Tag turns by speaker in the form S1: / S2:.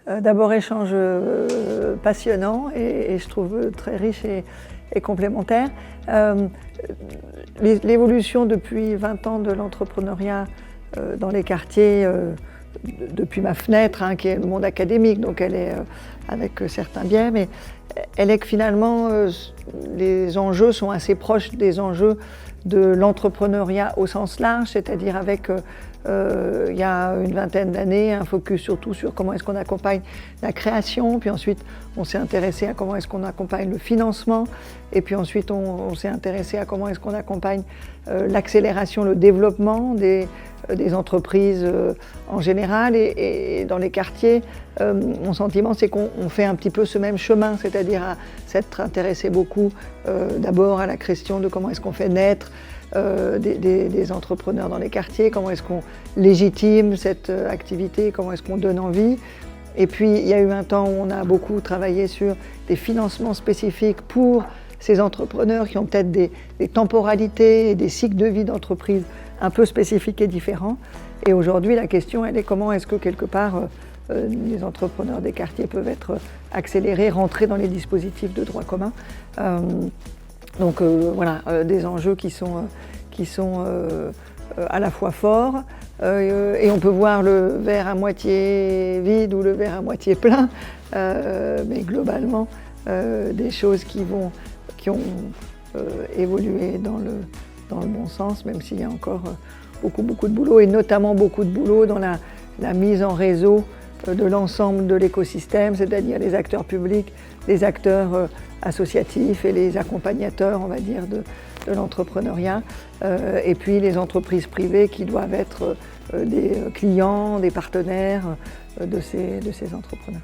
S1: D'abord, échange passionnant et je trouve très riche et complémentaire. L'évolution depuis 20 ans de l'entrepreneuriat dans les quartiers, depuis ma fenêtre, hein, qui est le monde académique, donc elle est avec certains biais, mais elle est que finalement les enjeux sont assez proches des enjeux de l'entrepreneuriat au sens large, c'est-à-dire avec, il y a une vingtaine d'années, un focus surtout sur comment est-ce qu'on accompagne la création, puis ensuite on s'est intéressé à comment est-ce qu'on accompagne le financement, et puis ensuite on s'est intéressé à comment est-ce qu'on accompagne l'accélération, le développement des entreprises en général, et dans les quartiers, mon sentiment c'est qu'on fait un petit peu ce même chemin, c'est-à-dire à s'être intéressé beaucoup d'abord à la question de comment est-ce qu'on fait naître des entrepreneurs dans les quartiers, comment est-ce qu'on légitime cette activité, comment est-ce qu'on donne envie. Et puis il y a eu un temps où on a beaucoup travaillé sur des financements spécifiques pour ces entrepreneurs qui ont peut-être des temporalités et des cycles de vie d'entreprise un peu spécifiques et différents. Et aujourd'hui, la question, elle est comment est-ce que quelque part les entrepreneurs des quartiers peuvent être accélérés, rentrer dans les dispositifs de droit commun. Donc voilà, des enjeux qui sont à la fois forts, et on peut voir le verre à moitié vide ou le verre à moitié plein, mais globalement des choses qui ont évolué dans le bon sens, même s'il y a encore beaucoup de boulot, et notamment beaucoup de boulot dans la mise en réseau de l'ensemble de l'écosystème, c'est-à-dire les acteurs publics, les acteurs associatifs et les accompagnateurs, on va dire, de l'entrepreneuriat, et puis les entreprises privées qui doivent être des clients, des partenaires de ces entrepreneurs.